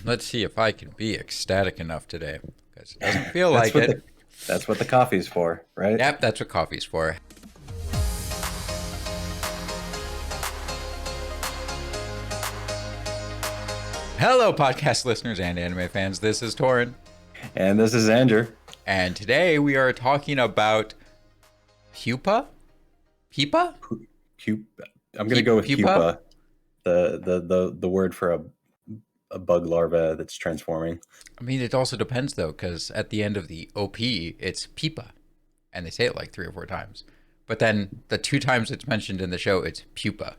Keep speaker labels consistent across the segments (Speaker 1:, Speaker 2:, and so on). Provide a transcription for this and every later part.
Speaker 1: Let's see if I can be ecstatic enough today, because it doesn't feel
Speaker 2: That's
Speaker 1: like
Speaker 2: what
Speaker 1: it.
Speaker 2: the coffee's for, right?
Speaker 1: Yep, that's what coffee's for. Hello, podcast listeners and anime fans. This is Torin,
Speaker 2: And this is Andrew.
Speaker 1: and today we are talking about pupa. Pupa?
Speaker 2: Pupa. I'm gonna go with
Speaker 1: Pupa?
Speaker 2: pupa, the word for a bug larva that's transforming.
Speaker 1: I mean, it also depends though, because at the end of the OP, it's pipa, and they say it like 3 or 4 times. But then the 2 times it's mentioned in the show, it's pupa,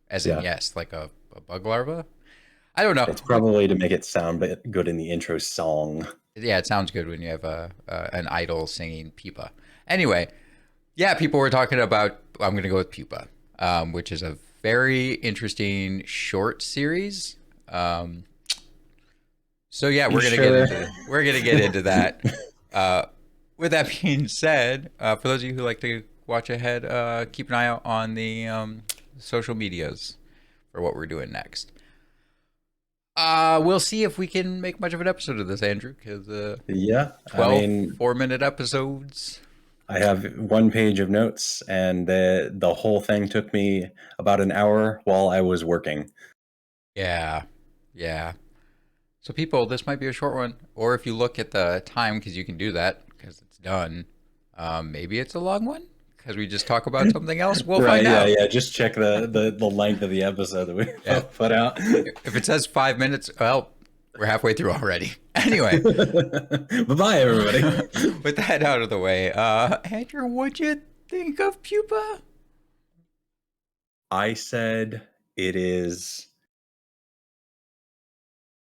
Speaker 1: as in
Speaker 2: Yeah,
Speaker 1: yes, like a bug larva. I don't know.
Speaker 2: it's probably to make it sound good in the intro song.
Speaker 1: Yeah, it sounds good when you have an idol singing Pupa. Anyway, yeah, people were talking about. I'm going to go with Pupa, which is a very interesting short series. Um, so yeah,
Speaker 2: You
Speaker 1: we're gonna get
Speaker 2: sure?
Speaker 1: into that. With that being said, for those of you who like to watch ahead, keep an eye out on the social medias for what we're doing next. We'll see if we can make much of an episode of this, Andrew, because
Speaker 2: Yeah, I
Speaker 1: 12
Speaker 2: mean,
Speaker 1: 4-minute episodes.
Speaker 2: I have one page of notes, and the whole thing took me about an hour while I was working.
Speaker 1: Yeah, yeah. So people, this might be a short one, or if you look at the time, because you can do that because it's done. Maybe it's a long one because we just talk about something else. We'll
Speaker 2: Right?
Speaker 1: find
Speaker 2: Yeah,
Speaker 1: out.
Speaker 2: yeah. Just check the length of the episode that we
Speaker 1: Yeah.
Speaker 2: put out.
Speaker 1: If it says 5 minutes, well, we're halfway through already. Anyway,
Speaker 2: Bye bye, everybody.
Speaker 1: with that out of the way, Andrew, what'd you think of Pupa?
Speaker 2: I said it is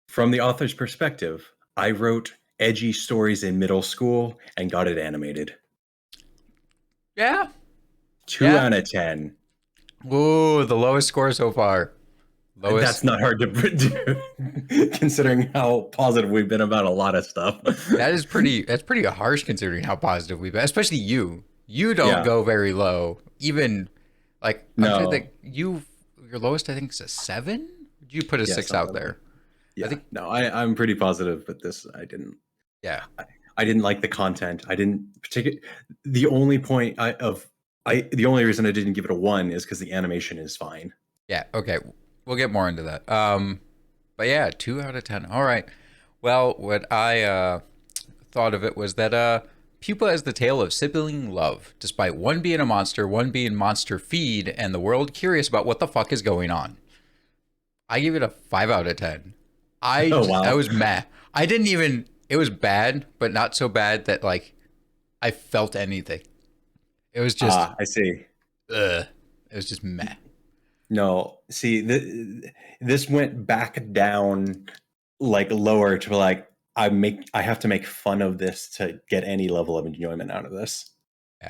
Speaker 2: from the author's perspective. I wrote edgy stories in middle school and got it animated.
Speaker 1: Yeah,
Speaker 2: Two
Speaker 1: yeah.
Speaker 2: out of 10.
Speaker 1: Ooh, the lowest score so far.
Speaker 2: That's
Speaker 1: Lowest.
Speaker 2: not hard to do, considering how positive we've been about a lot of stuff.
Speaker 1: That's pretty harsh considering how positive we've been. Especially you. You don't
Speaker 2: Yeah,
Speaker 1: go very low. Even like I'm trying to
Speaker 2: no,
Speaker 1: think. Your lowest I think is a 7. You put a
Speaker 2: yeah,
Speaker 1: 6
Speaker 2: something
Speaker 1: out
Speaker 2: like that.
Speaker 1: there. I
Speaker 2: Yeah,
Speaker 1: think.
Speaker 2: no, I'm pretty positive, but this I didn't.
Speaker 1: Yeah.
Speaker 2: I didn't like the content. I didn't particular. The only point the only reason I didn't give it a 1 is because the animation is fine.
Speaker 1: Yeah. Okay. We'll get more into that. But yeah, 2 out of 10. All right. Well, what I thought of it was that Pupa is the tale of sibling love, despite one being a monster, one being monster feed, and the world curious about what the fuck is going on. I give it a 5 out of 10.
Speaker 2: Oh
Speaker 1: I
Speaker 2: wow.
Speaker 1: was meh. I didn't even. It was bad, but not so bad that like I felt anything. It was just
Speaker 2: I see.
Speaker 1: ugh. It was just meh.
Speaker 2: No, see, this went back down like lower to like I have to make fun of this to get any level of enjoyment out of this.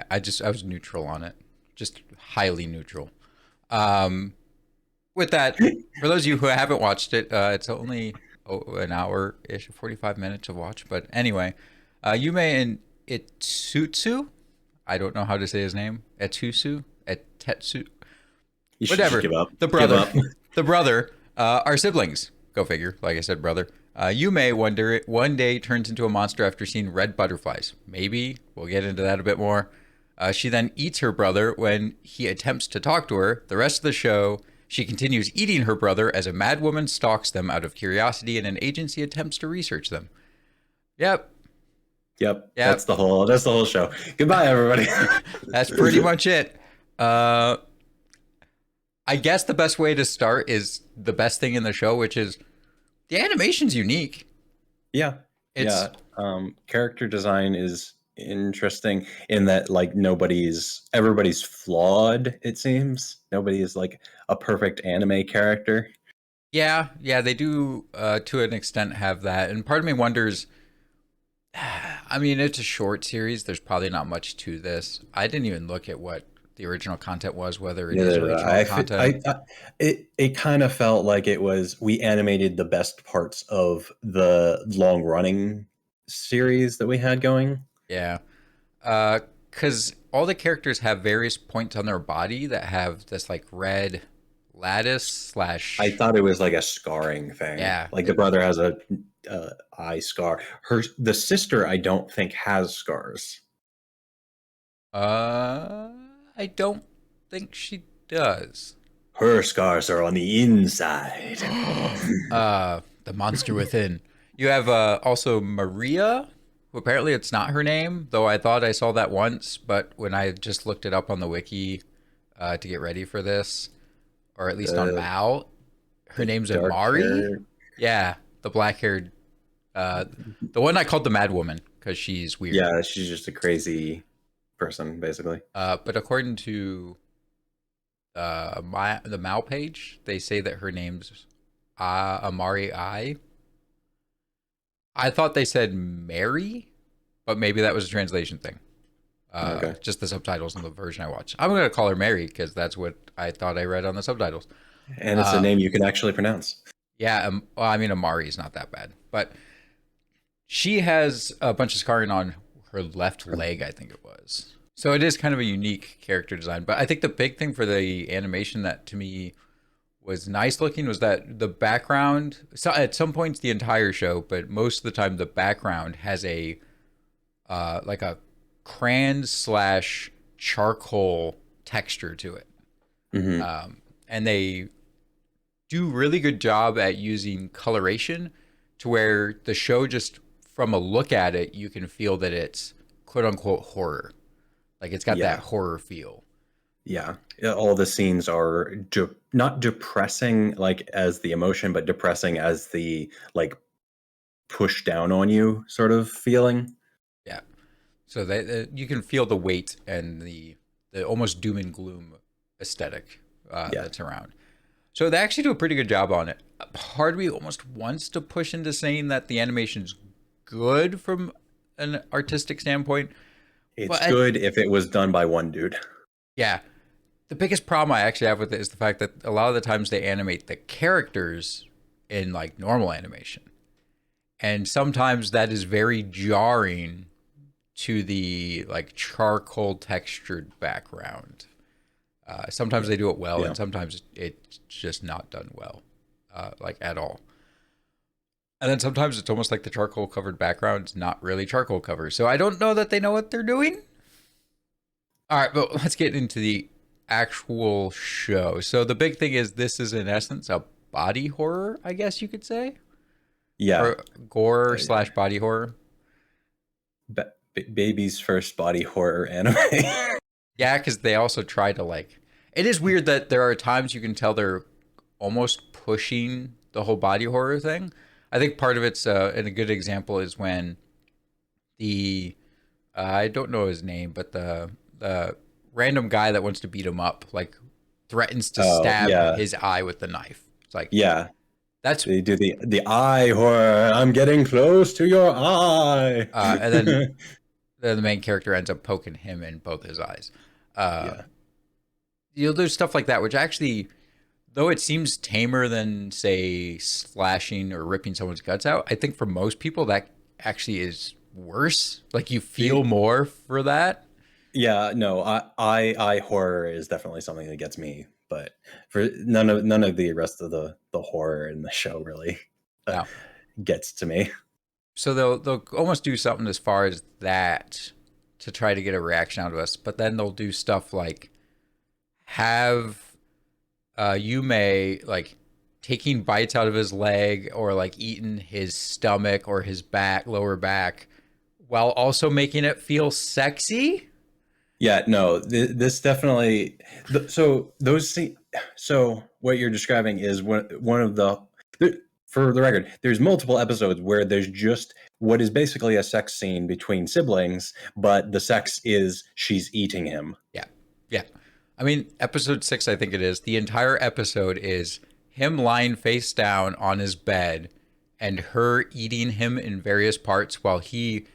Speaker 1: I was neutral on it, just highly neutral. Um, with that, for those of you who haven't watched it, it's only an hour ish, 45 minutes to watch. But anyway, Yume and Itsutsu, I don't know how to say his name. Etetsu,
Speaker 2: You should just
Speaker 1: whatever.
Speaker 2: give up.
Speaker 1: The
Speaker 2: Give
Speaker 1: brother,
Speaker 2: up.
Speaker 1: the brother, are siblings. Go figure. Like I said, brother. Yume one day turns into a monster after seeing red butterflies. Maybe we'll get into that a bit more. She then eats her brother when he attempts to talk to her. The rest of the show, she continues eating her brother as a mad woman stalks them out of curiosity and an agency attempts to research them. Yep,
Speaker 2: Yep,
Speaker 1: yep.
Speaker 2: that's the whole show. Goodbye, everybody.
Speaker 1: That's pretty much it. Uh, I guess the best way to start is the best thing in the show, which is the animation's unique.
Speaker 2: Yeah,
Speaker 1: It's
Speaker 2: yeah. Character design is interesting in that like everybody's flawed. It seems nobody is like a perfect anime character.
Speaker 1: yeah, yeah, they do to an extent have that. And part of me wonders, I mean, it's a short series. There's probably not much to this. I didn't even look at what the original content was, whether it is
Speaker 2: Neither did
Speaker 1: original
Speaker 2: I.
Speaker 1: content.
Speaker 2: It kind of felt like it was we animated the best parts of the long running series that we had going.
Speaker 1: Yeah. Because all the characters have various points on their body that have this like red lattice
Speaker 2: I
Speaker 1: slash.
Speaker 2: thought it was like a scarring thing.
Speaker 1: Yeah.
Speaker 2: Like the brother has a eye scar. The sister, I don't think has scars.
Speaker 1: Uh, I don't think she does.
Speaker 2: Her scars are on the inside.
Speaker 1: The monster within. You have also Maria, who apparently it's not her name, though I thought I saw that once, but when I just looked it up on the wiki to get ready for this, or at least on
Speaker 2: The
Speaker 1: Mal, her
Speaker 2: the
Speaker 1: name's
Speaker 2: dark
Speaker 1: Amari.
Speaker 2: hair.
Speaker 1: Yeah, the black haired, the one I called the Mad Woman because she's weird.
Speaker 2: Yeah, she's just a crazy person, basically.
Speaker 1: But according to the Mal page, they say that her name's Amari I. I thought they said Mary, but maybe that was a translation thing.
Speaker 2: Okay.
Speaker 1: Just the subtitles in the version I watched. I'm gonna call her Mary because that's what I thought I read on the subtitles.
Speaker 2: And it's a
Speaker 1: Uh,
Speaker 2: name you can actually pronounce.
Speaker 1: yeah, well, I mean Amari is not that bad, but she has a bunch of scarring on her left leg, I think it was. So it is kind of a unique character design. But I think the big thing for the animation that to me was nice looking was that the background, so at some points the entire show, but most of the time the background has a like a crayon slash charcoal texture to it.
Speaker 2: Hmm.
Speaker 1: And they do really good job at using coloration to where the show just from a look at it, you can feel that it's quote unquote horror. Like it's got that
Speaker 2: Yeah.
Speaker 1: horror feel.
Speaker 2: Yeah. All the scenes are not depressing like as the emotion, but depressing as the like push down on you sort of feeling.
Speaker 1: Yeah. So you can feel the weight and the almost doom and gloom aesthetic
Speaker 2: Yeah.
Speaker 1: that's around. So they actually do a pretty good job on it. Part of me almost wants to push into saying that the animation's good from an artistic standpoint,
Speaker 2: It's
Speaker 1: but
Speaker 2: good if it was done by one dude.
Speaker 1: yeah, the biggest problem I actually have with it is the fact that a lot of the times they animate the characters in like normal animation, and sometimes that is very jarring to the like charcoal textured background. Sometimes they do it well,
Speaker 2: Yeah.
Speaker 1: and sometimes it's just not done well, like at all. And then sometimes it's almost like the charcoal covered background's not really charcoal cover. So I don't know that they know what they're doing. All right, but let's get into the actual show. So the big thing is this is in essence a body horror, I guess you could say,
Speaker 2: Yeah.
Speaker 1: or gore slash body horror.
Speaker 2: Baby's first body horror anime.
Speaker 1: Yeah, because they also try to like. It is weird that there are times you can tell they're almost pushing the whole body horror thing. I think part of it's and a good example is when the I don't know his name, but the random guy that wants to beat him up like threatens to
Speaker 2: Oh,
Speaker 1: stab
Speaker 2: yeah.
Speaker 1: his eye with the knife. It's like
Speaker 2: Yeah.
Speaker 1: that's
Speaker 2: They do the eye horror. I'm getting close to your eye.
Speaker 1: and then the main character ends up poking him in both his eyes. Uh,
Speaker 2: Yeah.
Speaker 1: there's stuff like that, which actually, though it seems tamer than say slashing or ripping someone's guts out, I think for most people that actually is worse. Like you feel more for that.
Speaker 2: Yeah, no, I horror is definitely something that gets me, but for none of the rest of the horror in the show really
Speaker 1: No.
Speaker 2: gets to me.
Speaker 1: So they'll almost do something as far as that to try to get a reaction out of us, but then they'll do stuff like have Yume like taking bites out of his leg or like eating his stomach or his back, lower back, while also making it feel sexy.
Speaker 2: Yeah, no, this definitely. So so what you're describing is one of for the record, there's multiple episodes where there's just what is basically a sex scene between siblings, but the sex is she's eating him.
Speaker 1: Yeah. Yeah. I mean, episode 6, I think it is. The entire episode is him lying face down on his bed and her eating him in various parts while he.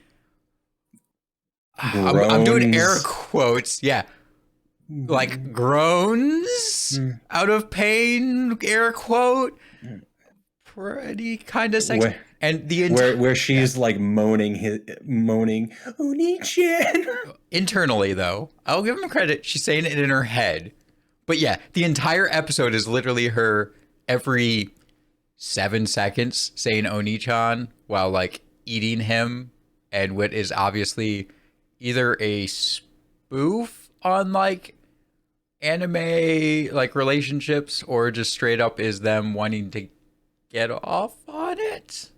Speaker 1: I'm doing air
Speaker 2: Groans.
Speaker 1: quotes. Yeah. Like groans out of pain, air quote. Pretty kind of sexy.
Speaker 2: Where,
Speaker 1: And the entire.
Speaker 2: where she's like moaning Oni-chan.
Speaker 1: Internally, though, I'll give him credit. She's saying it in her head. But yeah, the entire episode is literally her every 7 seconds saying Oni-chan while like eating him, and what is obviously either a spoof on like anime like relationships or just straight up is them wanting to get off on it.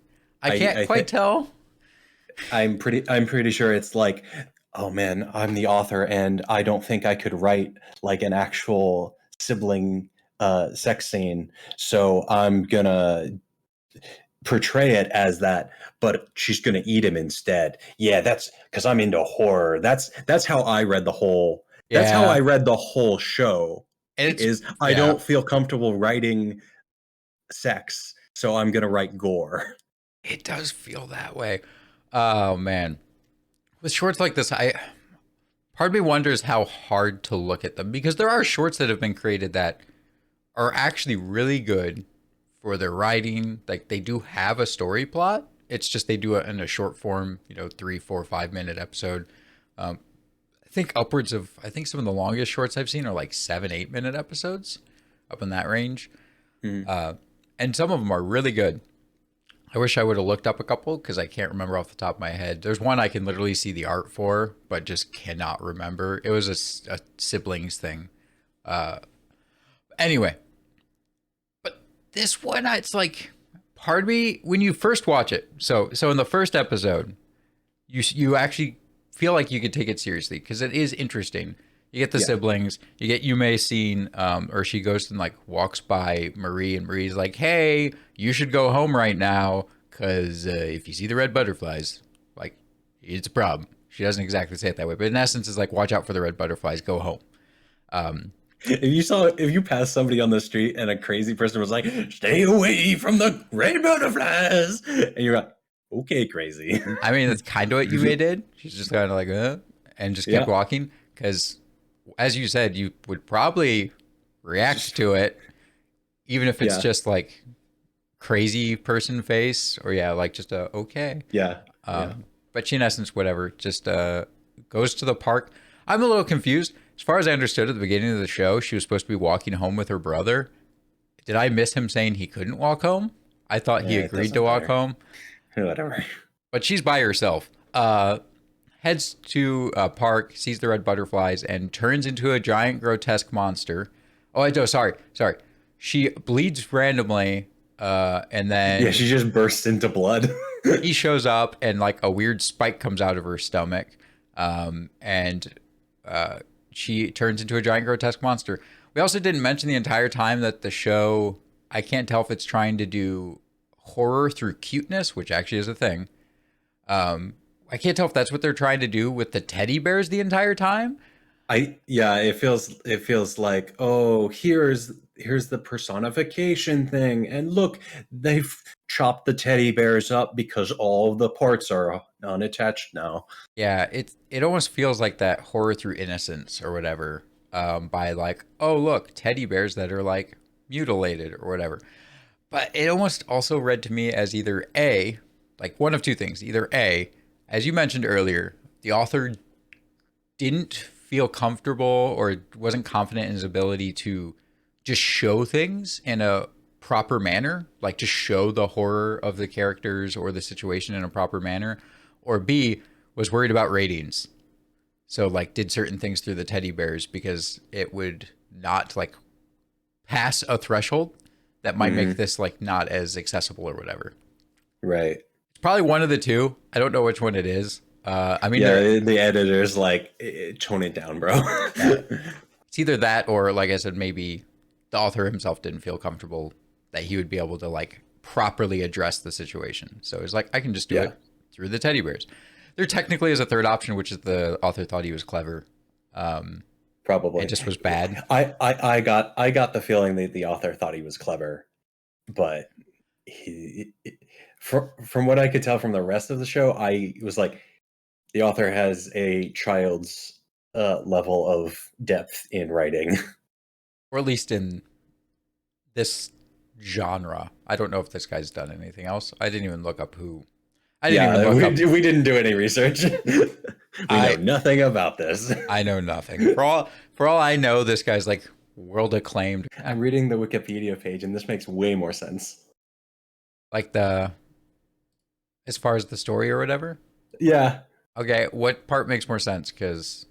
Speaker 1: I can't
Speaker 2: I
Speaker 1: quite
Speaker 2: think
Speaker 1: tell.
Speaker 2: I'm pretty sure it's like, oh man, I'm the author and I don't think I could write like an actual sibling sex scene, so I'm gonna portray it as that, but she's gonna eat him instead. Yeah, that's because I'm into horror. That's how I read the whole. That's how
Speaker 1: Yeah.
Speaker 2: I read the whole show.
Speaker 1: And it's
Speaker 2: Is I
Speaker 1: yeah,
Speaker 2: don't feel comfortable writing sex, so I'm gonna write gore.
Speaker 1: it does feel that way. Oh man. With shorts like this, I part of me wonders how hard to look at them because there are shorts that have been created that are actually really good for their writing. Like they do have a story plot. It's just they do it in a short form, 3, 4, 5 minute episode. Um, I think upwards of, I think some of the longest shorts I've seen are like 7, 8 minute episodes, up in that range.
Speaker 2: Mhm.
Speaker 1: And some of them are really good. I wish I would have looked up a couple because I can't remember off the top of my head. There's one I can literally see the art for, but just cannot remember. It was a siblings thing. Anyway, but this one, it's like, part of me when you first watch it. So in the first episode, you actually feel like you could take it seriously because it is interesting. You get the
Speaker 2: Yeah.
Speaker 1: siblings. You get Yume scene, or she goes and like walks by Marie, and Marie's like, "Hey, you should go home right now because if you see the red butterflies, like, it's a problem." She doesn't exactly say it that way, but in essence, it's like, "Watch out for the red butterflies. Go home." Um,
Speaker 2: If you passed somebody on the street and a crazy person was like, "Stay away from the red butterflies," and you're like, "Okay, crazy."
Speaker 1: I mean, that's kind of what Yume did. She's just kind of like, and just kept
Speaker 2: Yeah,
Speaker 1: walking because, as you said, you would probably react to it, even if it's
Speaker 2: yeah,
Speaker 1: just like crazy person face or yeah, like just a okay.
Speaker 2: yeah, yeah.
Speaker 1: But she in essence, whatever, just goes to the park. I'm a little confused. As far as I understood at the beginning of the show, she was supposed to be walking home with her brother. Did I miss him saying he couldn't walk home? I thought he
Speaker 2: It
Speaker 1: agreed to
Speaker 2: doesn't
Speaker 1: walk
Speaker 2: matter.
Speaker 1: home,
Speaker 2: Whatever.
Speaker 1: but she's by herself. Heads to a park, sees the red butterflies, and turns into a giant grotesque monster. Oh, I do. Sorry. She bleeds randomly, and
Speaker 2: Yeah,
Speaker 1: then
Speaker 2: she just bursts into blood.
Speaker 1: he shows up, and like a weird spike comes out of her stomach, and she turns into a giant grotesque monster. We also didn't mention the entire time that the show. I can't tell if it's trying to do horror through cuteness, which actually is a thing. I can't tell if that's what they're trying to do with the teddy bears the entire time.
Speaker 2: Yeah, it feels like, oh, here's the personification thing, and look, they've chopped the teddy bears up because all of the parts are unattached now.
Speaker 1: Yeah, it almost feels like that horror through innocence or whatever. By like, oh look, teddy bears that are like mutilated or whatever. But it almost also read to me as either A, like one of two things. Either A, as you mentioned earlier, the author didn't feel comfortable or wasn't confident in his ability to just show things in a proper manner, like to show the horror of the characters or the situation in a proper manner, or B, was worried about ratings. So like did certain things through the teddy bears because it would not like pass a threshold that might make
Speaker 2: Hmm.
Speaker 1: this like not as accessible or whatever.
Speaker 2: Right.
Speaker 1: It's probably one of the two. I don't know which one it is. I mean,
Speaker 2: Yeah,
Speaker 1: there,
Speaker 2: the editor's like, tone it down, bro."
Speaker 1: yeah, it's either that or like I said, maybe the author himself didn't feel comfortable that he would be able to like properly address the situation. So he's like, I can just do
Speaker 2: Yeah,
Speaker 1: it through the teddy bears. There technically is a third option, which is the author thought he was clever. It
Speaker 2: probably.
Speaker 1: just was bad.
Speaker 2: I got the feeling that the author thought he was clever, but from what I could tell from the rest of the show, I was like, the author has a child's level of depth in writing.
Speaker 1: Or at least in this genre. I don't know if this guy's done anything else. I didn't even look up who. I didn't even
Speaker 2: Yeah,
Speaker 1: look up.
Speaker 2: we didn't do any research. We know
Speaker 1: I
Speaker 2: nothing about this.
Speaker 1: I know nothing. For all I know, this guy's like world acclaimed.
Speaker 2: I'm reading the Wikipedia page, and this makes way more sense.
Speaker 1: Like as far as the story or whatever.
Speaker 2: Yeah,
Speaker 1: Okay, what part makes more sense? Because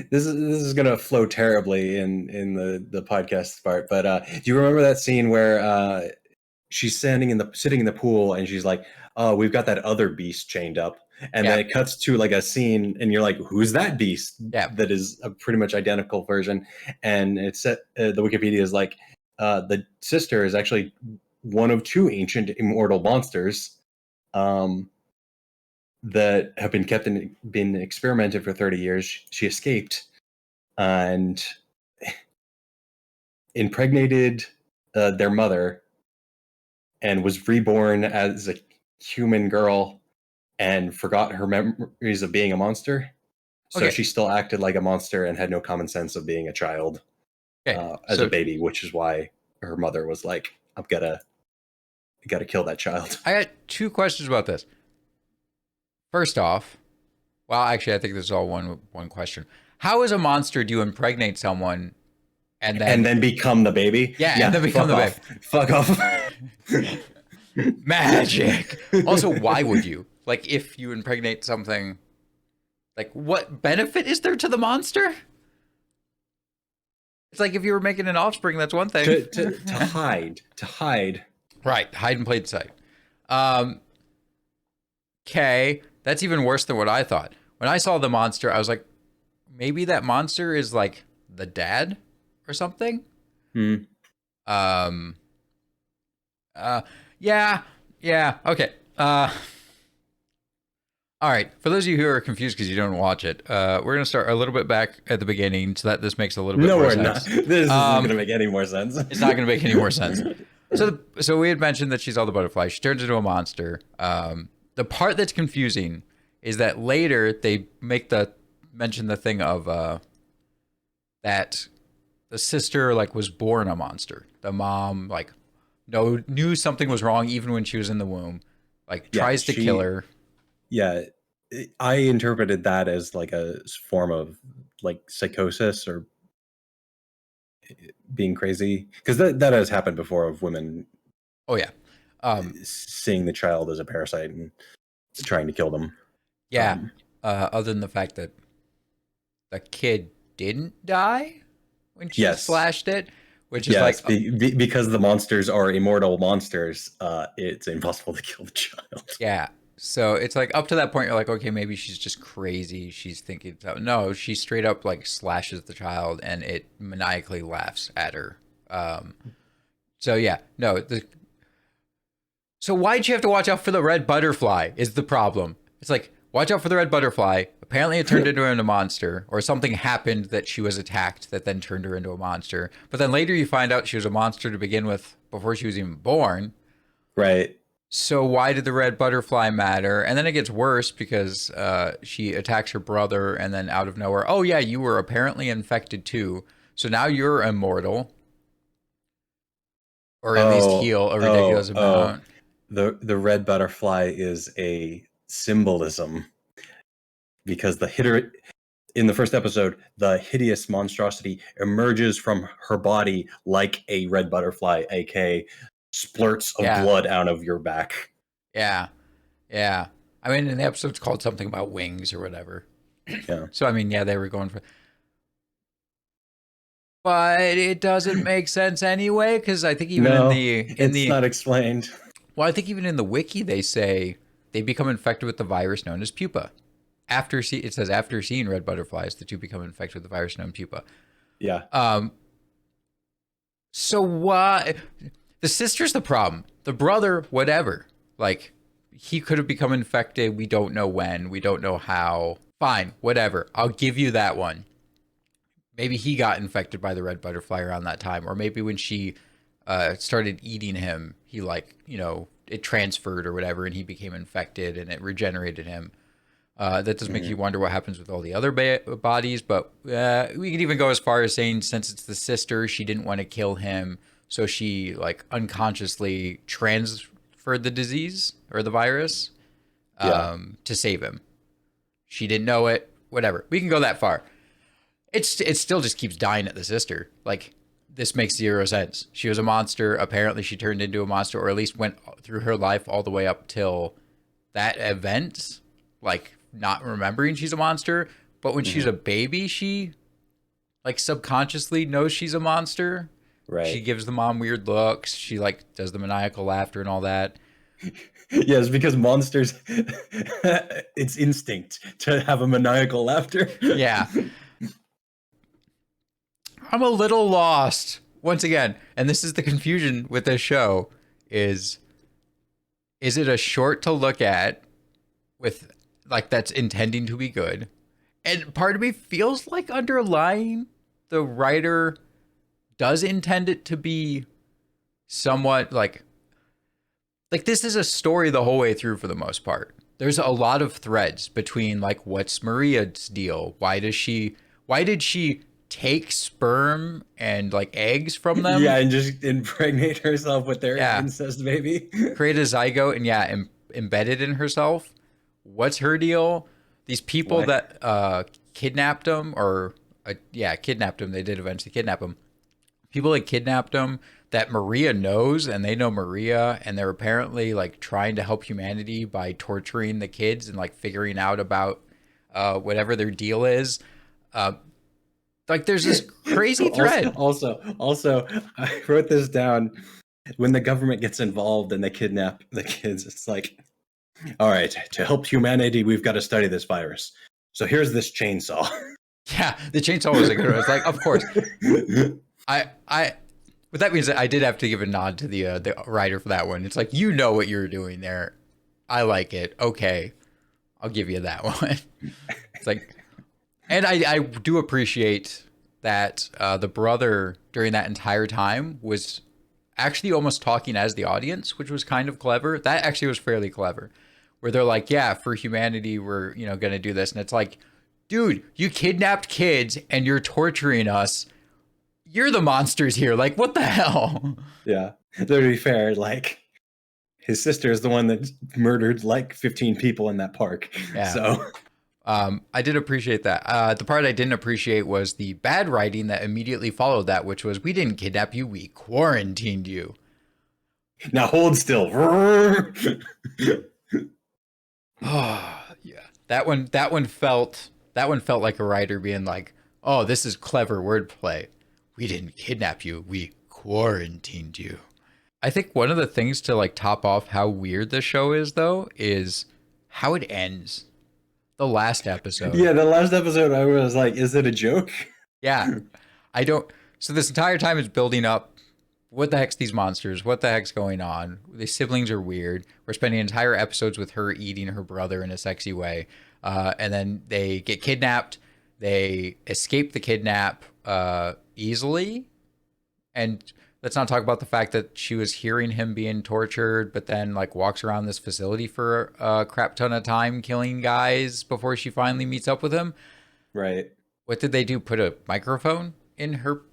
Speaker 2: this is gonna flow terribly in the podcast part. But do you remember that scene where she's sitting in the pool, and she's like, "Oh, we've got that other beast chained up," and then
Speaker 1: yeah,
Speaker 2: it cuts to like a scene, and you're like, "Who's that beast?"
Speaker 1: yeah.
Speaker 2: That is a pretty much identical version, and it's the Wikipedia is like, the sister is actually one of two ancient immortal monsters. Um, that have been experimented for 30 years. She escaped and impregnated their mother and was reborn as a human girl and forgot her memories of being a monster. So
Speaker 1: Okay,
Speaker 2: she still acted like a monster and had no common sense of being a child
Speaker 1: okay.
Speaker 2: as a
Speaker 1: So
Speaker 2: baby, which is why her mother was like, I gotta kill that child."
Speaker 1: I got two questions about this. First off, well, actually, I think this is all one question. How is a monster do you impregnate someone and
Speaker 2: And
Speaker 1: then
Speaker 2: then become the baby.
Speaker 1: yeah, and
Speaker 2: Yeah,
Speaker 1: then become
Speaker 2: fuck
Speaker 1: the baby?
Speaker 2: off. Fuck off.
Speaker 1: Magic. Also, why would you? Like, if you impregnate something, like, what benefit is there to the monster? It's like if you were making an offspring, that's one thing.
Speaker 2: To hide.
Speaker 1: Right, hide in plain sight. Um, okay, that's even worse than what I thought. When I saw the monster, I was like, maybe that monster is like the dad or something.
Speaker 2: Hmm.
Speaker 1: Um, uh, yeah, yeah, okay. All right. For those of you who are confused because you don't watch it, we're gonna start a little bit back at the beginning so that this makes a little bit
Speaker 2: No,
Speaker 1: more
Speaker 2: we're not.
Speaker 1: sense.
Speaker 2: This isn't going to make any more sense.
Speaker 1: It's not gonna make any more sense. So we had mentioned that she's all the butterfly. She turns into a monster. The part that's confusing is that later they mention the thing of that the sister like was born a monster. The mom like knew something was wrong even when she was in the womb. Like
Speaker 2: Yeah,
Speaker 1: tries to kill her.
Speaker 2: yeah, I interpreted that as like a form of like psychosis or being crazy, because that has happened before, of women
Speaker 1: Oh yeah.
Speaker 2: seeing the child as a parasite and trying to kill them.
Speaker 1: Yeah.
Speaker 2: Um,
Speaker 1: Other than the fact that the kid didn't die when she
Speaker 2: yes,
Speaker 1: slashed it, which is like,
Speaker 2: yes, because the monsters are immortal monsters. It's impossible to kill the child.
Speaker 1: yeah. So it's like up to that point, you're like, okay, maybe she's just crazy. She's thinking, no, she straight up like slashes the child and it maniacally laughs at her. Um, so yeah, no. So why'd you have to watch out for the red butterfly is the problem. It's like, watch out for the red butterfly. Apparently it turned into a monster, or something happened that she was attacked that then turned her into a monster. But then later you find out she was a monster to begin with before she was even born.
Speaker 2: Right.
Speaker 1: So why did the red butterfly matter? And then it gets worse because she attacks her brother and then out of nowhere, oh yeah, you were apparently infected too. So now you're immortal. Or at least
Speaker 2: Oh,
Speaker 1: heal a
Speaker 2: oh,
Speaker 1: ridiculous
Speaker 2: oh.
Speaker 1: amount.
Speaker 2: The red butterfly is a symbolism, because in the first episode, the hideous monstrosity emerges from her body like a red butterfly, aka splurts of
Speaker 1: Yeah.
Speaker 2: blood out of your back.
Speaker 1: Yeah. Yeah. I mean, in the episode's called something about wings or whatever.
Speaker 2: Yeah.
Speaker 1: So, I mean, yeah, they were going for. But it doesn't make sense anyway, because I think even
Speaker 2: No, it's not explained.
Speaker 1: well, I think even in the wiki they say they become infected with the virus known as pupa. It says after seeing red butterflies, the two become infected with the virus known pupa.
Speaker 2: Yeah.
Speaker 1: So why the sister's the problem? The brother, whatever. Like he could have become infected. We don't know when. We don't know how. Fine, whatever. I'll give you that one. Maybe he got infected by the red butterfly around that time, or maybe when she started eating him, he it transferred or whatever, and he became infected, and it regenerated him. That does make you wonder what happens with all the other bodies, but we could even go as far as saying since it's the sister, she didn't want to kill him, so she like unconsciously transferred the disease or the virus
Speaker 2: Yeah.
Speaker 1: to save him. She didn't know it. Whatever. We can go that far. It still just keeps dying at the sister. Like this makes zero sense. She was a monster. Apparently, she turned into a monster, or at least went through her life all the way up till that event, like not remembering she's a monster. But when she's a baby, she like subconsciously knows she's a monster. She
Speaker 2: Right.
Speaker 1: gives the mom weird looks. She like does the maniacal laughter and all that.
Speaker 2: Yes, because monsters, it's instinct to have a maniacal laughter.
Speaker 1: Yeah. I'm a little lost once again. And this is the confusion with this show is it a short to look at with like that's intending to be good? And part of me feels like underlying the writer does intend it to be somewhat like this is a story the whole way through for the most part. There's a lot of threads between like what's Maria's deal? Why did she take sperm and like eggs from them?
Speaker 2: Yeah, and just impregnate herself with their
Speaker 1: Yeah.
Speaker 2: incest baby.
Speaker 1: Create a zygote and yeah, embed it in herself. What's her deal? These people
Speaker 2: What?
Speaker 1: that kidnapped him kidnapped him. They did eventually kidnap him. People that kidnapped him that Maria knows and they know Maria and they're apparently like trying to help humanity by torturing the kids and like figuring out about whatever their deal is. Like there's this crazy thread.
Speaker 2: Also, I wrote this down. When the government gets involved and they kidnap the kids, it's like, all right, to help humanity, we've got to study this virus. So here's this chainsaw.
Speaker 1: Yeah, the chainsaw was a good one. It's like, of course. I with that being said, I did have to give a nod to the writer for that one. It's like, you know what you're doing there. I like it. Okay, I'll give you that one. It's like, and I do appreciate that the brother during that entire time was actually almost talking as the audience, which was kind of clever. That actually was fairly clever, where they're like, yeah, for humanity, we're going to do this, and it's like, dude, you kidnapped kids and you're torturing us. You're the monsters here. Like, what the hell?
Speaker 2: Yeah. To be fair, like, his sister is the one that murdered like 15 people in that park.
Speaker 1: Yeah.
Speaker 2: So
Speaker 1: I did appreciate that. The part I didn't appreciate was the bad writing that immediately followed that, which was, we didn't kidnap you, we quarantined you.
Speaker 2: now hold still.
Speaker 1: Oh, yeah. That one felt like a writer being like, oh, this is clever wordplay. We didn't kidnap you, we quarantined you. I think one of the things to like top off how weird the show is though is how it ends. The last episode.
Speaker 2: Yeah, the last episode I was like, is it a joke?
Speaker 1: Yeah. So this entire time it's building up. What the heck's these monsters? What the heck's going on? The siblings are weird. We're spending entire episodes with her eating her brother in a sexy way. And then they get kidnapped. They escape the kidnap easily. And let's not talk about the fact that she was hearing him being tortured, but then like walks around this facility for a crap ton of time killing guys before she finally meets up with him.
Speaker 2: Right.
Speaker 1: What did they do? Put a microphone in her,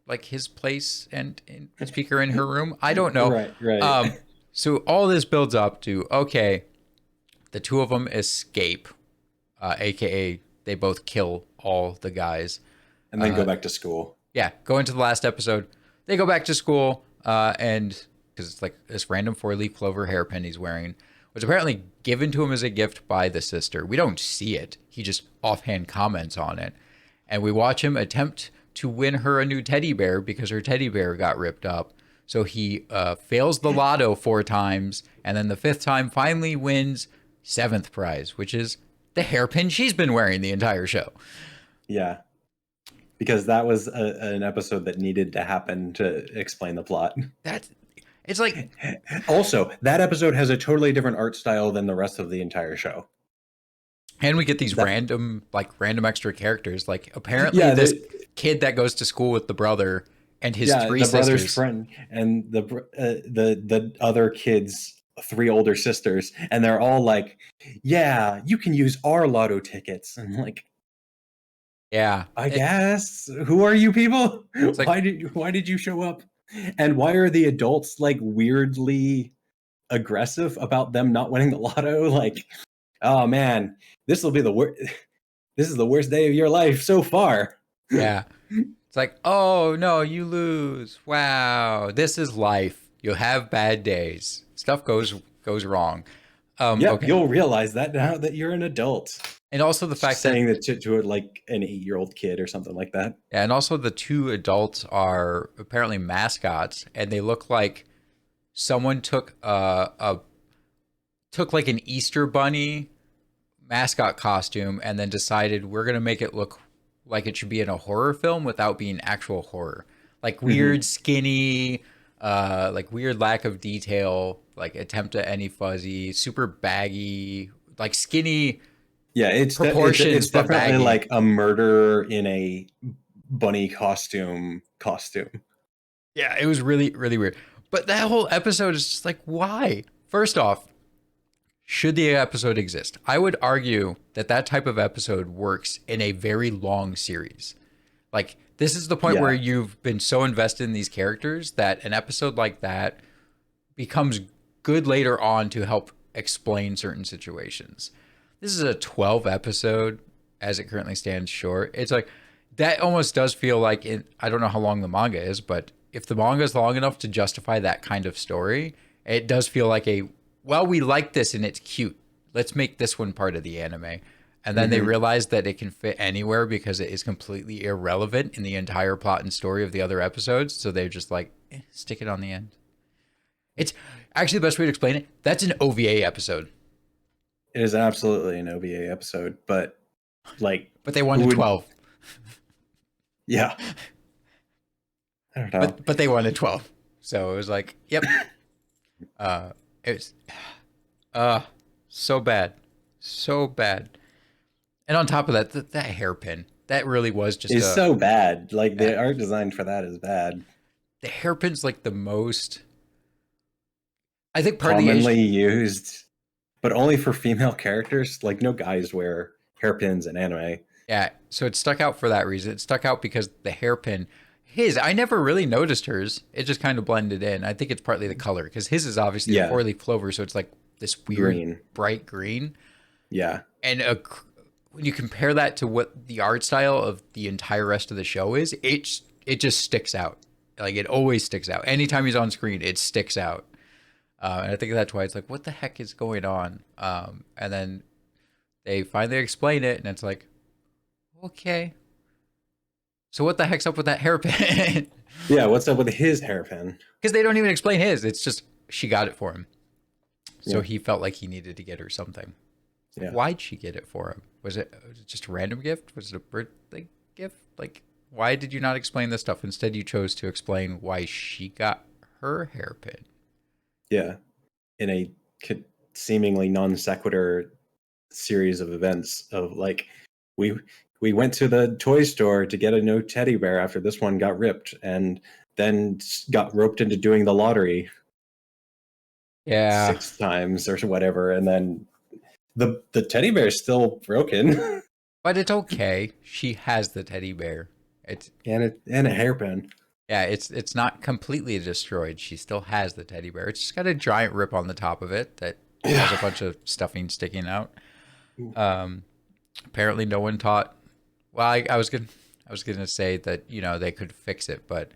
Speaker 1: like his place and a speaker in her room? I don't know.
Speaker 2: Right.
Speaker 1: So all this builds up to, okay, the two of them escape, aka they both kill all the guys.
Speaker 2: And then go back to school.
Speaker 1: Yeah, go into the last episode. They go back to school, and because it's like this random 4-leaf clover hairpin he's wearing was apparently given to him as a gift by the sister. We don't see it. He just offhand comments on it. And we watch him attempt to win her a new teddy bear because her teddy bear got ripped up. So he fails the lotto 4 times, and then the 5th time finally wins 7th prize, which is the hairpin she's been wearing the entire show.
Speaker 2: Yeah. Because that was an episode that needed to happen to explain the plot.
Speaker 1: It's like...
Speaker 2: Also, that episode has a totally different art style than the rest of the entire show.
Speaker 1: And we get these random extra characters. Like, apparently this kid that goes to school with the brother and his 3
Speaker 2: the
Speaker 1: sisters.
Speaker 2: Brother's friend and the other kids' 3 older sisters. And they're all like, yeah, you can use our lotto tickets. And I'm like...
Speaker 1: Yeah,
Speaker 2: I guess. Who are you people?
Speaker 1: Like,
Speaker 2: why did you show up? And why are the adults like weirdly aggressive about them not winning the lotto? Like, oh man, this will be the worst. This is the worst day of your life so far.
Speaker 1: Yeah, It's like, oh no, you lose. Wow, this is life. You'll have bad days. Stuff goes wrong.
Speaker 2: Yep,
Speaker 1: Okay,
Speaker 2: you'll realize that now that you're an adult.
Speaker 1: and also the fact that
Speaker 2: Saying that to like an 8-year-old kid or something like that.
Speaker 1: yeah, and also the two adults are apparently mascots, and they look like someone took like an Easter bunny mascot costume and then decided we're gonna make it look like it should be in a horror film without being actual horror. Like
Speaker 2: Hmm.
Speaker 1: weird, skinny, like weird lack of detail, like attempt at any fuzzy, super baggy, like skinny
Speaker 2: Yeah, it's
Speaker 1: proportions but
Speaker 2: definitely
Speaker 1: baggy.
Speaker 2: like a murderer in a bunny costume.
Speaker 1: Yeah, it was really, really weird. But that whole episode is just like, why? First off, should the episode exist? I would argue that that type of episode works in a very long series. Like, this is the point where
Speaker 2: Yeah.
Speaker 1: you've been so invested in these characters that an episode like that becomes good later on to help explain certain situations. This is a 12 episode as it currently stands short. It's like that almost does feel like I don't know how long the manga is, but if the manga is long enough to justify that kind of story, it does feel like well, we like this and it's cute. Let's make this one part of the anime. And then they
Speaker 2: Hmm.
Speaker 1: realize that it can fit anywhere because it is completely irrelevant in the entire plot and story of the other episodes. So they're just like, stick it on the end. It's actually the best way to explain it. That's an OVA episode,
Speaker 2: It is absolutely an OVA episode, but like
Speaker 1: but they wanted
Speaker 2: who would
Speaker 1: 12.
Speaker 2: yeah, I don't know.
Speaker 1: But they wanted 12. So it was like, yep. It was uh so bad. So bad. And on top of that, that hairpin. That really was just
Speaker 2: It's so bad. Like the art design for that is bad.
Speaker 1: the hairpin's like the most I think part of the
Speaker 2: Commonly
Speaker 1: issue.
Speaker 2: used, but only for female characters. Like no guys wear hairpins in anime.
Speaker 1: Yeah, so it stuck out for that reason. It stuck out because the hairpin, I never really noticed hers. It just kind of blended in. I think it's partly the color because his is obviously the
Speaker 2: Yeah,
Speaker 1: four leaf clover, so it's like this weird
Speaker 2: green.
Speaker 1: bright green.
Speaker 2: Yeah,
Speaker 1: And when you compare that to what the art style of the entire rest of the show is, it just sticks out. Like it always sticks out. Anytime he's on screen, it sticks out. And I think that's why it's like, what the heck is going on? And then they finally explain it, and it's like, okay. So what the heck's up with that hairpin?
Speaker 2: yeah. What's up with his hairpin?
Speaker 1: Because they don't even explain his. It's just she got it for him. So
Speaker 2: Yeah,
Speaker 1: he felt like he needed to get her something.
Speaker 2: yeah.
Speaker 1: Why'd she get it for him? Was it just a random gift? Was it a birthday gift? Like, why did you not explain this stuff? Instead, you chose to explain why she got her hairpin.
Speaker 2: Yeah, in a seemingly non sequitur series of events of like we we went to the toy store to get a new teddy bear after this one got ripped, and then got roped into doing the lottery
Speaker 1: Yeah,
Speaker 2: 6 times or whatever, and then the teddy bear is still broken.
Speaker 1: but it's okay. She has the teddy bear. It's
Speaker 2: And a hairpin.
Speaker 1: yeah, it's not completely destroyed. She still has the teddy bear. It's just got a giant rip on the top of it that has a
Speaker 2: Yeah.
Speaker 1: bunch of stuffing sticking out. Um, apparently, no one taught. Well, I was gonna say that they could fix it, but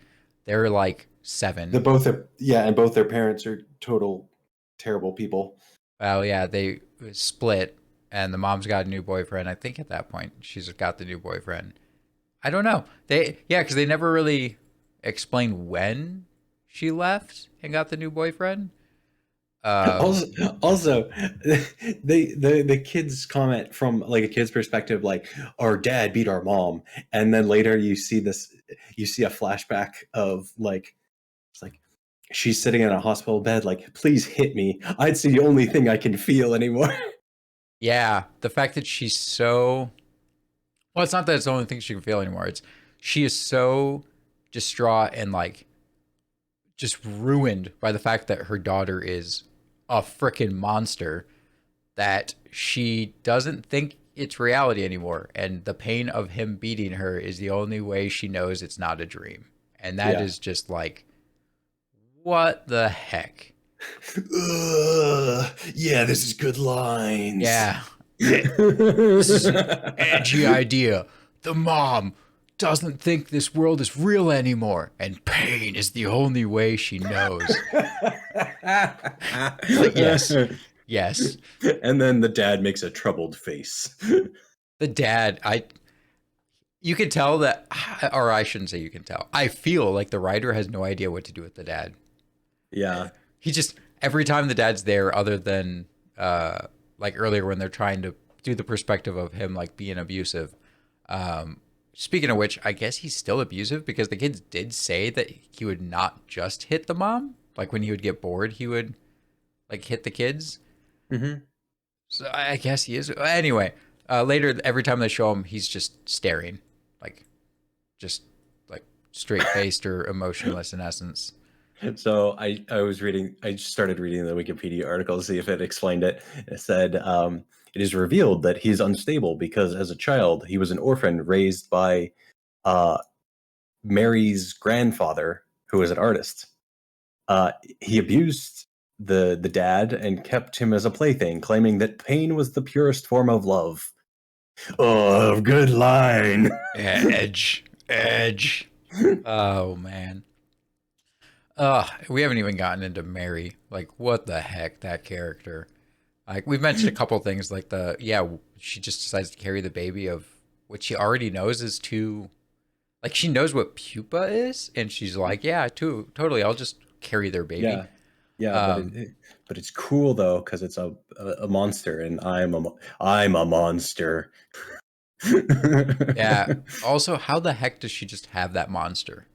Speaker 1: they're like
Speaker 2: The
Speaker 1: 7.
Speaker 2: both are yeah, and both their parents are total terrible people.
Speaker 1: Well, yeah, they split, and the mom's got a new boyfriend. I think at that point she's got the new boyfriend. I don't know. Because they never really explained when she left and got the new boyfriend. Um,
Speaker 2: Also, the kids comment from like a kid's perspective, like our dad beat our mom, and then later you see a flashback of like it's like she's sitting in a hospital bed, like please hit me. It's the only thing I can feel anymore.
Speaker 1: yeah, the fact that she's so well, it's not that it's the only thing she can feel anymore. It's she is so distraught and like just ruined by the fact that her daughter is a freaking monster that she doesn't think it's reality anymore. And the pain of him beating her is the only way she knows it's not a dream. And that
Speaker 2: Yeah.
Speaker 1: is just like, what the heck?
Speaker 2: Ugh, yeah, this is good lines.
Speaker 1: Yeah. This is an edgy idea. The mom doesn't think this world is real anymore, and pain is the only way she knows. It's like, yes, yes.
Speaker 2: And then the dad makes a troubled face.
Speaker 1: The dad, you can tell that, or I shouldn't say you can tell. I feel like the writer has no idea what to do with the dad.
Speaker 2: Yeah.
Speaker 1: He just, every time the dad's there, other than like earlier when they're trying to do the perspective of him like being abusive. Speaking of which, I guess he's still abusive because the kids did say that he would not just hit the mom. Like when he would get bored, he would like hit the kids.
Speaker 2: Mm-hmm.
Speaker 1: So I guess he is. Anyway, later, every time they show him, he's just staring, like just like straight faced or emotionless in essence.
Speaker 2: So I was reading, I just started reading the Wikipedia article to see if it explained it. It said, it is revealed that he's unstable because as a child, he was an orphan raised by uh, Mary's grandfather, who was an artist. He abused the dad and kept him as a plaything, claiming that pain was the purest form of love. Oh, good line.
Speaker 1: Edge, edge. Oh man. We haven't even gotten into Mary. Like, what the heck, that character? Like, we've mentioned a couple things, like she just decides to carry the baby of what she already knows is too. Like, she knows what pupa is, and she's like, yeah, totally, I'll just carry their baby.
Speaker 2: Yeah, yeah,
Speaker 1: Um,
Speaker 2: but it's cool though because it's a monster, and I'm a monster.
Speaker 1: yeah. Also, how the heck does she just have that monster?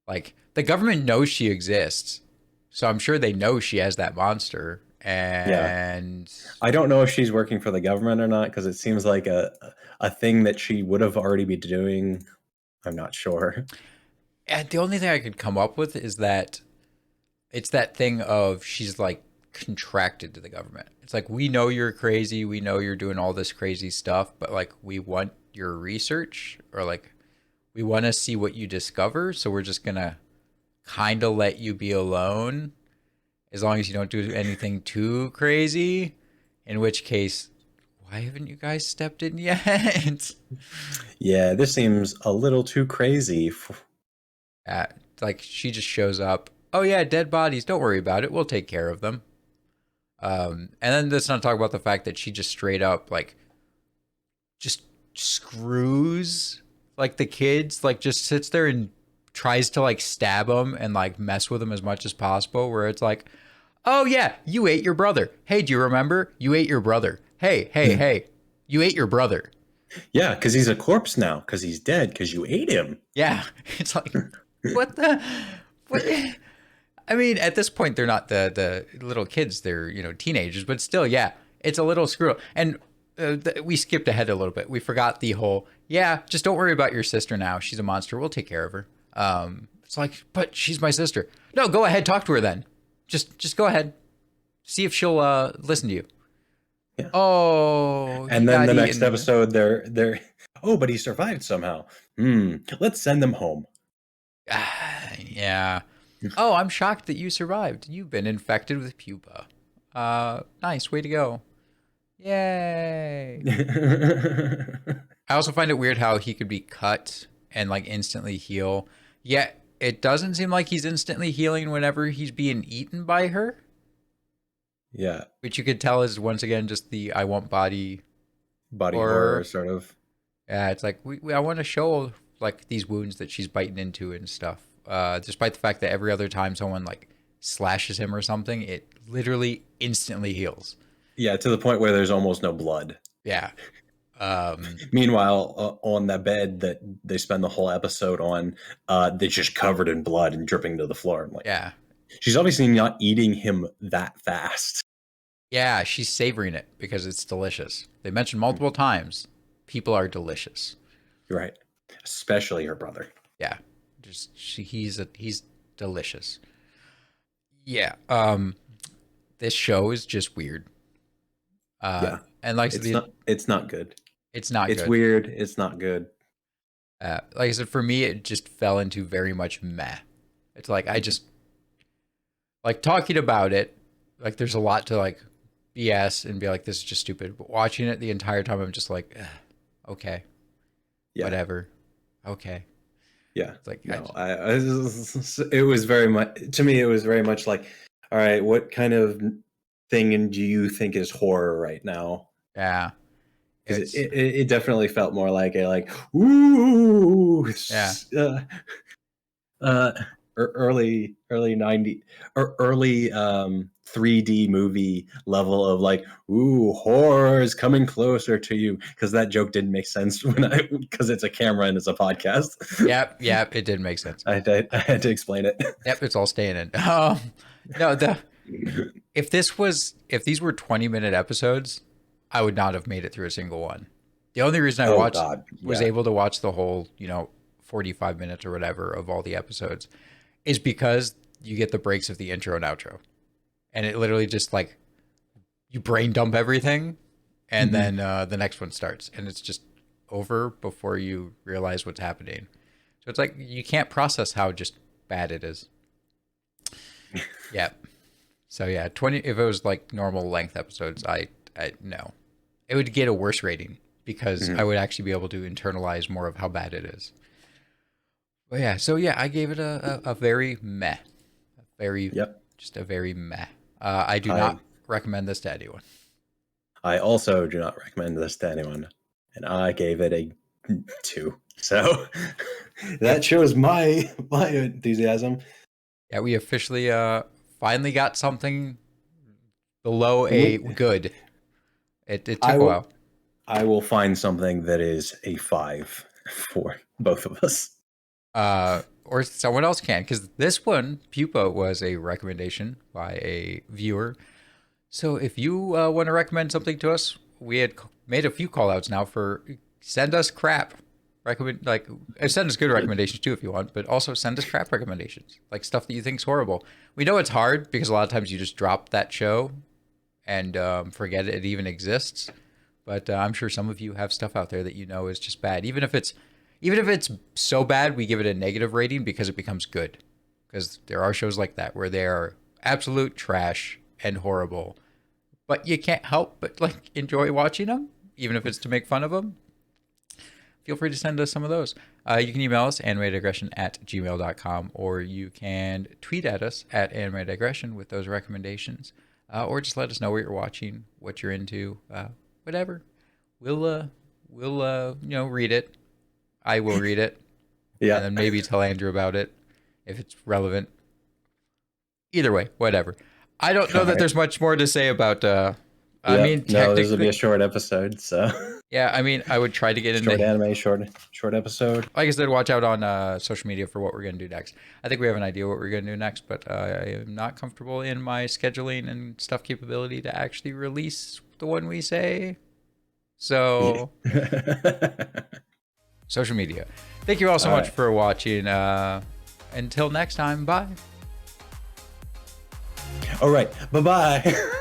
Speaker 1: Like, the government knows she exists, so I'm sure they know she has that monster.
Speaker 2: Yeah,
Speaker 1: And
Speaker 2: I don't know if she's working for the government or not because it seems like a thing that she would have already be doing. I'm not sure.
Speaker 1: the only thing I could come up with is that it's that thing of she's like contracted to the government. It's like, we know you're crazy, we know you're doing all this crazy stuff, but like we want your research, or like we want to see what you discover, so we're just gonna kind of let you be alone as long as you don't do anything too crazy, in which case, why haven't you guys stepped in yet?
Speaker 2: Yeah, this seems a little too crazy.
Speaker 1: uh, like, she just shows up, oh yeah, dead bodies, don't worry about it, we'll take care of them. And then let's not talk about the fact that she just straight up like just screws like the kids, like just sits there and tries to like stab them and like mess with them as much as possible, where it's like, oh yeah, you ate your brother, hey, do you remember, you ate your brother, hey, you ate your brother.
Speaker 2: Yeah, because he's a corpse now because he's dead because you ate him.
Speaker 1: Yeah. It's like, what the what. I mean, at this point, they're not the little kids; they're, teenagers. But still, yeah, it's a little screw. And we skipped ahead a little bit. We forgot the whole, yeah, just don't worry about your sister now. She's a monster. We'll take care of her. It's like, but she's my sister. No, go ahead, talk to her then. Just go ahead, see if she'll listen to you.
Speaker 2: Yeah.
Speaker 1: Oh, he
Speaker 2: And then
Speaker 1: got
Speaker 2: the next
Speaker 1: eaten.
Speaker 2: episode, they're oh, but he survived somehow. Let's send them home.
Speaker 1: Yeah. Oh, I'm shocked that you survived. You've been infected with pupa. Nice, way to go. Yay. I also find it weird how he could be cut and like instantly heal. Yet it doesn't seem like he's instantly healing whenever he's being eaten by her.
Speaker 2: Yeah,
Speaker 1: Which you could tell is once again just the I want body
Speaker 2: body horror
Speaker 1: horror.
Speaker 2: sort of.
Speaker 1: Yeah, it's like I want to show like these wounds that she's biting into and stuff. Despite the fact that every other time someone like slashes him or something, it literally instantly heals.
Speaker 2: Yeah, to the point where there's almost no blood.
Speaker 1: Yeah.
Speaker 2: Meanwhile, on that bed that they spend the whole episode on, they're just covered in blood and dripping to the floor. I'm like,
Speaker 1: Yeah.
Speaker 2: she's obviously not eating him that fast.
Speaker 1: Yeah, she's savoring it because it's delicious. They mentioned multiple times, people are delicious.
Speaker 2: You're right, especially her brother.
Speaker 1: Yeah. He's delicious. Yeah. This show is just weird.
Speaker 2: Yeah,
Speaker 1: And like
Speaker 2: it's not. It's not good.
Speaker 1: it's not
Speaker 2: It's
Speaker 1: good.
Speaker 2: weird. It's not good.
Speaker 1: Like I said, for me, it just fell into very much meh. It's like I just like talking about it. Like there's a lot to like BS and be like, this is just stupid. But watching it the entire time, I'm just like, okay,
Speaker 2: Yeah.
Speaker 1: whatever. Okay.
Speaker 2: Yeah.
Speaker 1: It's like,
Speaker 2: No, it was very much, to me, it was very much like, all right, what kind of thing do you think is horror right now?
Speaker 1: yeah,
Speaker 2: Because
Speaker 1: it's,
Speaker 2: it definitely felt more like a like, ooh,
Speaker 1: yeah,
Speaker 2: uh, early 90 or early 3D movie level of like, ooh, horror is coming closer to you, because that joke didn't make sense when I because it's a camera and it's a podcast.
Speaker 1: yep, it did make sense.
Speaker 2: I had to explain it.
Speaker 1: Yep, it's all staying in. No, if these were 20-minute episodes, I would not have made it through a single one. The only reason I
Speaker 2: Oh
Speaker 1: watched
Speaker 2: God,
Speaker 1: was
Speaker 2: yeah.
Speaker 1: able to watch the whole, 45 minutes or whatever of all the episodes is because you get the breaks of the intro and outro. And it literally just like you brain dump everything and
Speaker 2: Mhm.
Speaker 1: then the next one starts and it's just over before you realize what's happening. So it's like you can't process how just bad it is. Yeah. So yeah, 20 if it was like normal length episodes, I no. It would get a worse rating because I
Speaker 2: Mhm.
Speaker 1: would actually be able to internalize more of how bad it is. But yeah, so yeah, I gave it a very meh. Very
Speaker 2: Yep.
Speaker 1: just a very meh. I do
Speaker 2: I
Speaker 1: not recommend this to anyone.
Speaker 2: I also do not recommend this to anyone, and I gave it a 2. So
Speaker 1: Yep.
Speaker 2: that shows my enthusiasm.
Speaker 1: Yeah, we officially finally got something below a
Speaker 2: We,
Speaker 1: good. It
Speaker 2: I
Speaker 1: took a
Speaker 2: will
Speaker 1: while.
Speaker 2: I will find something that is a 5 for both of us.
Speaker 1: Or someone else can, because this one, Pupa, was a recommendation by a viewer. So if you want to recommend something to us, we had made a few call outs now for send us crap. Recommend like send us good recommendations too if you want, but also send us crap recommendations, like stuff that you think is horrible. We know it's hard because a lot of times you just drop that show and forget it even exists. But I'm sure some of you have stuff out there that you know is just bad. Even if it's so bad, we give it a negative rating because it becomes good. Because there are shows like that where they are absolute trash and horrible, but you can't help but like enjoy watching them, even if it's to make fun of them. Feel free to send us some of those. You can email us animateddigression@gmail.com, or you can tweet at us at animateddigression with those recommendations, or just let us know what you're watching, what you're into, whatever. We'll read it. I will read it, and
Speaker 2: Yeah.
Speaker 1: then maybe tell Andrew about it if it's relevant. Either way, whatever. I don't know
Speaker 2: All
Speaker 1: that
Speaker 2: right.
Speaker 1: there's much more to say about. I mean,
Speaker 2: Yep. No, this will be a
Speaker 1: technically,
Speaker 2: short episode, so
Speaker 1: yeah. I mean, I would try to get
Speaker 2: short
Speaker 1: into.
Speaker 2: anime, short episode.
Speaker 1: Like I said, watch out on social media for what we're going to do next. I think we have an idea what we're going to do next, but I am not comfortable in my scheduling and stuff capability to actually release the one we say.
Speaker 2: Yeah.
Speaker 1: So, social media. Thank you all so
Speaker 2: All
Speaker 1: much
Speaker 2: right.
Speaker 1: for watching. Until next time, bye.
Speaker 2: All right. Bye-bye.